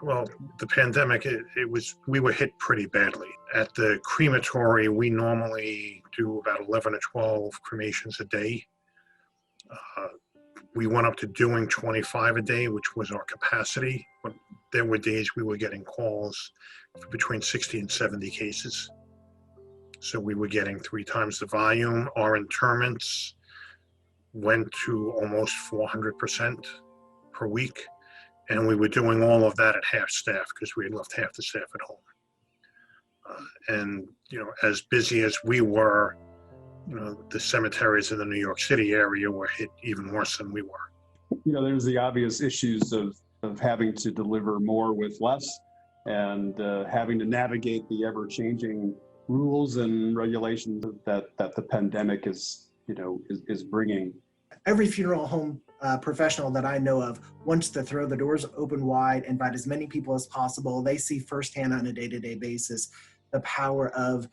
Well, the pandemic, we were hit pretty badly. At the crematory, we normally do about 11 or 12 cremations a day. We went up to doing 25 a day, which was our capacity. But there were days we were getting calls for between 60 and 70 cases. So we were getting 3 times the volume. Our interments went to almost 400% per week. And we were doing all of that at half staff because we had left half the staff at home. And, as busy as we were, the cemeteries in the New York City area were hit even worse than we were. There's the obvious issues of having to deliver more with less and having to navigate the ever-changing rules and regulations that the pandemic is bringing. Every funeral home professional that I know of wants to throw the doors open wide, invite as many people as possible. They see firsthand on a day-to-day basis the power of,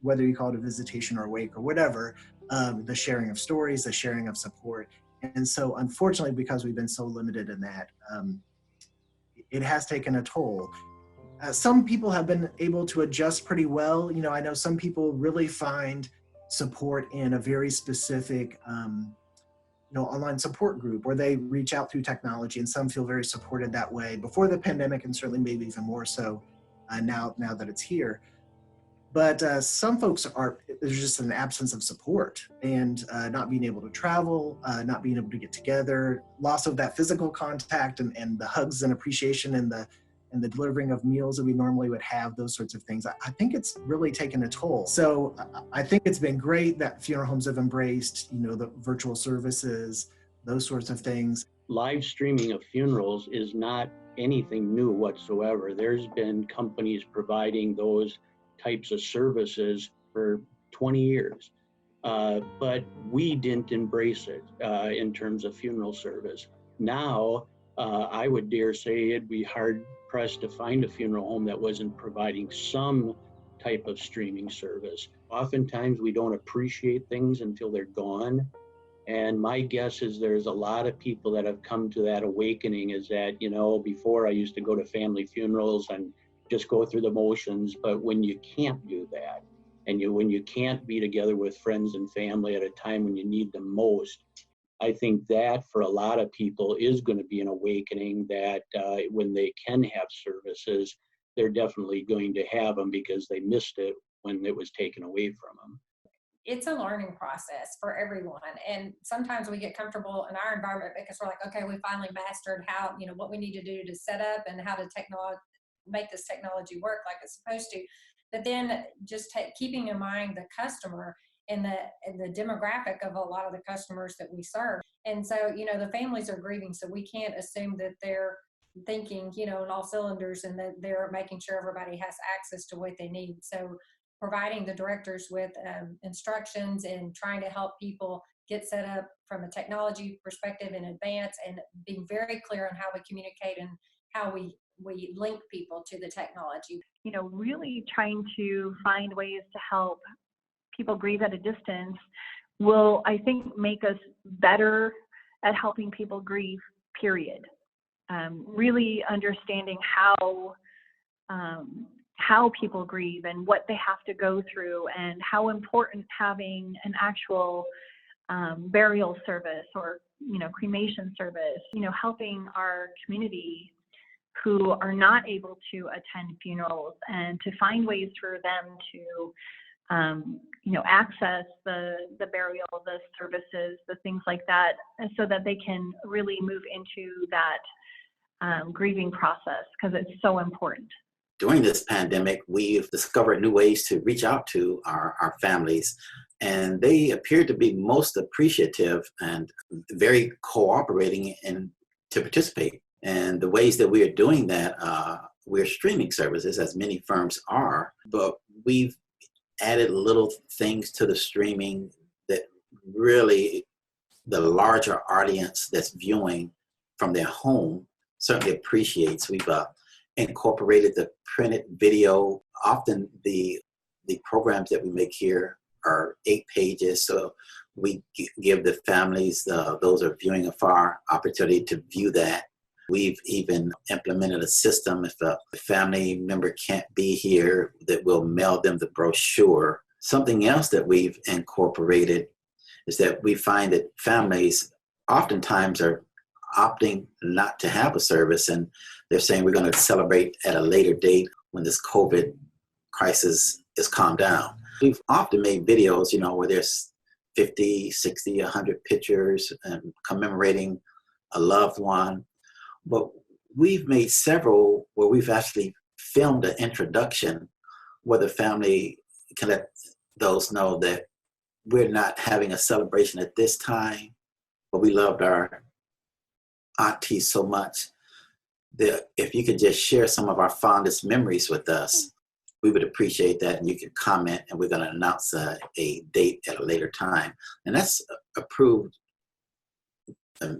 whether you call it a visitation or a wake or whatever, the sharing of stories, the sharing of support. And so unfortunately, because we've been so limited in that, it has taken a toll. Some people have been able to adjust pretty well. I know some people really find support in a very specific online support group where they reach out through technology, and some feel very supported that way before the pandemic, and certainly maybe even more so now that it's here. But some folks there's just an absence of support and not being able to travel, not being able to get together, loss of that physical contact and the hugs and appreciation and the delivering of meals that we normally would have, those sorts of things. I think it's really taken a toll. So I think it's been great that funeral homes have embraced, the virtual services, those sorts of things. Live streaming of funerals is not anything new whatsoever. There's been companies providing those types of services for 20 years. But we didn't embrace it in terms of funeral service. Now, I would dare say it'd be hard pressed to find a funeral home that wasn't providing some type of streaming service. Oftentimes we don't appreciate things until they're gone. And my guess is there's a lot of people that have come to that awakening is that, before I used to go to family funerals and just go through the motions, but when you can't do that, and when you can't be together with friends and family at a time when you need them most, I think that for a lot of people is going to be an awakening that when they can have services, they're definitely going to have them because they missed it when it was taken away from them. It's a learning process for everyone. And sometimes we get comfortable in our environment because we're like, okay, we finally mastered how, what we need to do to set up and how to make this technology work like it's supposed to. But then just keeping in mind the customer and the demographic of a lot of the customers that we serve. And so, the families are grieving, so we can't assume that they're thinking, in all cylinders and that they're making sure everybody has access to what they need. So providing the directors with instructions and trying to help people get set up from a technology perspective in advance and being very clear on how we communicate and how we link people to the technology. Really trying to find ways to help people grieve at a distance will, I think, make us better at helping people grieve, period. Really understanding how people grieve and what they have to go through and how important having an actual burial service or, cremation service, helping our community who are not able to attend funerals and to find ways for them to access the burial, the services, the things like that, so that they can really move into that grieving process, because it's so important. During this pandemic, we've discovered new ways to reach out to our families, and they appear to be most appreciative and very cooperating and to participate. And the ways that we are doing that, we're streaming services, as many firms are, but we've added little things to the streaming that really the larger audience that's viewing from their home certainly appreciates. We've incorporated the printed video. Often the programs that we make here are 8 pages, so we give the families, those are viewing afar, opportunity to view that. We've even implemented a system if a family member can't be here that we'll mail them the brochure. Something else that we've incorporated is that we find that families oftentimes are opting not to have a service, and they're saying we're going to celebrate at a later date when this COVID crisis is calmed down. We've often made videos, where there's 50, 60, 100 pictures and commemorating a loved one. But we've made several where we've actually filmed an introduction where the family can let those know that we're not having a celebration at this time, but we loved our auntie so much that if you could just share some of our fondest memories with us, we would appreciate that. And you can comment, and we're going to announce a date at a later time. And that's approved.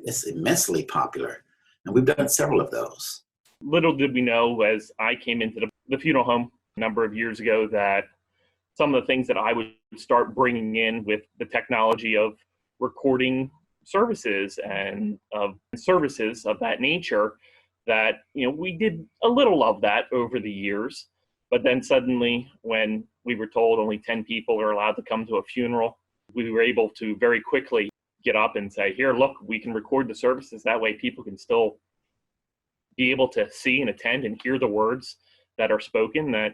It's immensely popular. And we've done several of those. Little did we know as I came into the funeral home a number of years ago that some of the things that I would start bringing in with the technology of recording services and of services of that nature, that, we did a little of that over the years. But then suddenly, when we were told only 10 people are allowed to come to a funeral, we were able to very quickly get up and say, here, look, we can record the services. That way people can still be able to see and attend and hear the words that are spoken, that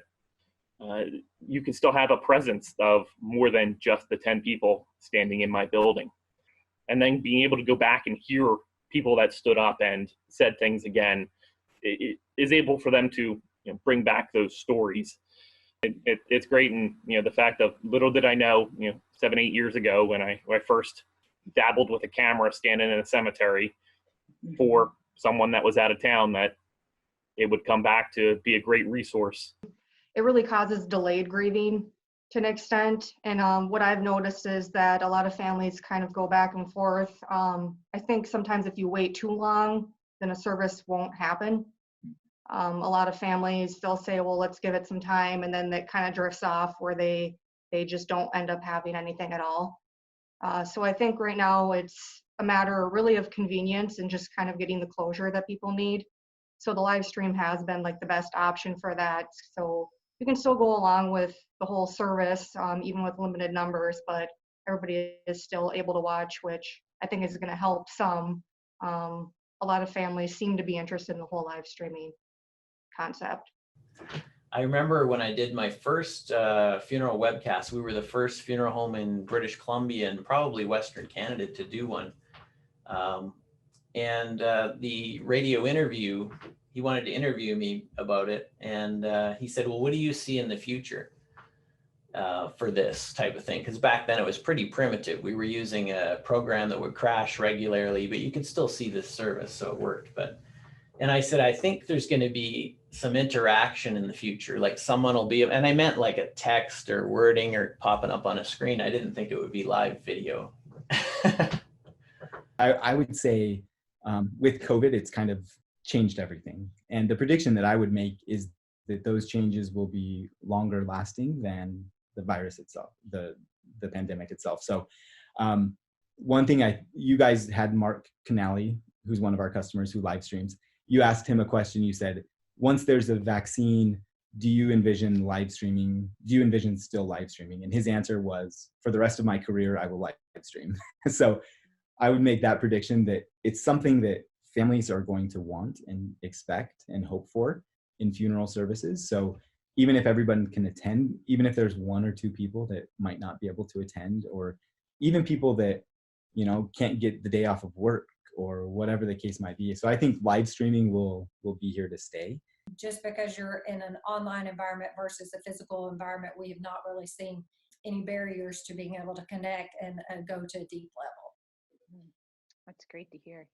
you can still have a presence of more than just the 10 people standing in my building. And then being able to go back and hear people that stood up and said things again, it is able for them to bring back those stories. It's great. And, the fact of little did I know, 7, 8 years ago when I first dabbled with a camera standing in a cemetery for someone that was out of town, that it would come back to be a great resource. It really causes delayed grieving to an extent. And what I've noticed is that a lot of families kind of go back and forth. I think sometimes if you wait too long, then a service won't happen. A lot of families, they'll say, well, let's give it some time. And then that kind of drifts off where they just don't end up having anything at all. So I think right now it's a matter really of convenience and just kind of getting the closure that people need. So the live stream has been like the best option for that. So you can still go along with the whole service, even with limited numbers, but everybody is still able to watch, which I think is going to help some. A lot of families seem to be interested in the whole live streaming concept. I remember when I did my first funeral webcast, we were the first funeral home in British Columbia and probably Western Canada to do one. And the radio interview, he wanted to interview me about it. And he said, well, what do you see in the future for this type of thing? Because back then it was pretty primitive. We were using a program that would crash regularly, but you could still see this service, so it worked. And I said, I think there's going to be some interaction in the future, like someone will be, and I meant like a text or wording or popping up on a screen. I didn't think it would be live video. I would say with COVID, it's kind of changed everything. And the prediction that I would make is that those changes will be longer lasting than the virus itself, the pandemic itself. So one thing you guys had Mark Canali, who's one of our customers who live streams. You asked him a question. You said, once there's a vaccine, do you envision live streaming? Do you envision still live streaming? And his answer was, for the rest of my career, I will live stream. So I would make that prediction that it's something that families are going to want and expect and hope for in funeral services. So even if everyone can attend, even if there's 1 or 2 people that might not be able to attend, or even people that, can't get the day off of work, or whatever the case might be. So I think live streaming will be here to stay. Just because you're in an online environment versus a physical environment, we have not really seen any barriers to being able to connect and go to a deep level. That's great to hear.